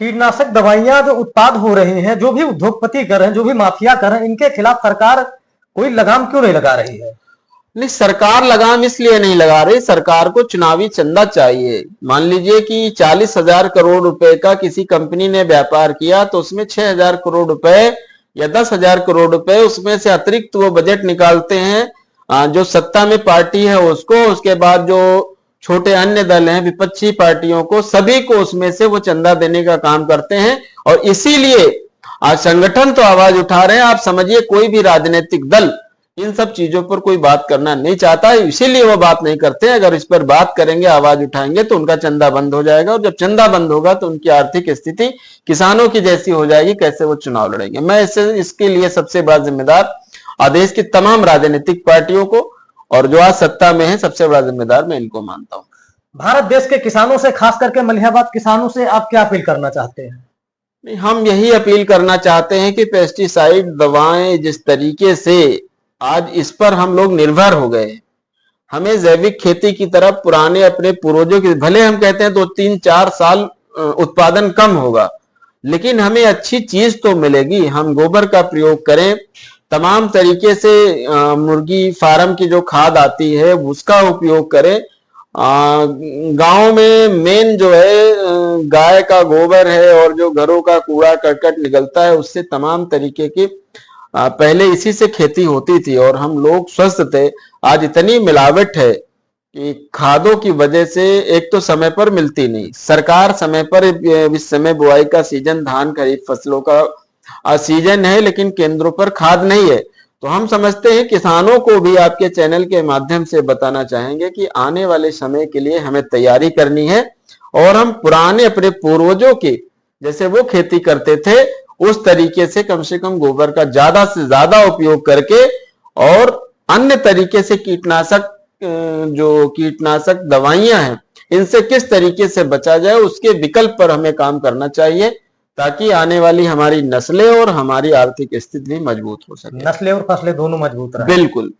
कीटनाशक दवाइयां जो उत्पाद हो रहे हैं, जो भी उद्योगपति कर रहे हैं, जो भी माफिया कर रहे हैं, इनके खिलाफ सरकार कोई लगाम क्यों नहीं लगा रही है? नहीं, सरकार लगाम इसलिए नहीं लगा रही, सरकार को चुनावी चंदा चाहिए। मान लीजिए कि 40,000 करोड़ रुपए का किसी कंपनी ने व्यापार किया तो उसमें 6,000 करोड़ रुपए या 10,000 करोड़ रुपए उसमें से अतिरिक्त वो बजट निकालते हैं जो सत्ता में पार्टी है उसको, उसके बाद जो छोटे अन्य दल हैं विपक्षी पार्टियों को, सभी को उसमें से वो चंदा देने का काम करते हैं। और इसीलिए आज संगठन तो आवाज उठा रहे हैं। आप समझिए कोई भी राजनीतिक दल इन सब चीजों पर कोई बात करना नहीं चाहता है, इसीलिए वो बात नहीं करते। अगर इस पर बात करेंगे, आवाज उठाएंगे तो उनका चंदा बंद हो जाएगा, और जब चंदा बंद होगा तो उनकी आर्थिक स्थिति किसानों की जैसी हो जाएगी, कैसे वो चुनाव लड़ेंगे। मैं इसके लिए सबसे बड़ा जिम्मेदार देश की तमाम राजनीतिक पार्टियों को, और जो आज सत्ता में है सबसे बड़ा जिम्मेदार मैं इनको मानता हूं। भारत देश के किसानों से, खास करके मलिहाबाद किसानों से आप क्या अपील करना चाहते हैं? हम यही अपील करना चाहते हैं कि पेस्टिसाइड दवाएं जिस तरीके से आज इस पर हम लोग निर्भर हो गए, हमें जैविक खेती की तरफ पुराने अपने पूर्वजों की, भले हम कहते हैं 2-3-4 साल उत्पादन कम होगा, लेकिन हमें अच्छी चीज तो मिलेगी। हम गोबर का प्रयोग करें, तमाम तरीके से मुर्गी फार्म की जो खाद आती है उसका उपयोग करें। गांव में मेन जो है गाय का गोबर है, और जो घरों का कूड़ा करकट निकलता है उससे तमाम तरीके की पहले इसी से खेती होती थी और हम लोग स्वस्थ थे। आज इतनी मिलावट है कि खादों की वजह से एक तो समय पर मिलती नहीं, सरकार समय पर, इस समय बुआई का सीजन, धान खरीफ फसलों का सीजन है, लेकिन केंद्रों पर खाद नहीं है। तो हम समझते हैं, किसानों को भी आपके चैनल के माध्यम से बताना चाहेंगे कि आने वाले समय के लिए हमें तैयारी करनी है, और हम पुराने अपने पूर्वजों के जैसे वो खेती करते थे उस तरीके से कम गोबर का ज्यादा से ज्यादा उपयोग करके, और अन्य तरीके से जो कीटनाशक दवाइयां हैं इनसे किस तरीके से बचा जाए उसके विकल्प पर हमें काम करना चाहिए, ताकि आने वाली हमारी नस्लें और हमारी आर्थिक स्थिति भी मजबूत हो सके। नस्लें और फसलें दोनों मजबूत रहे। बिल्कुल।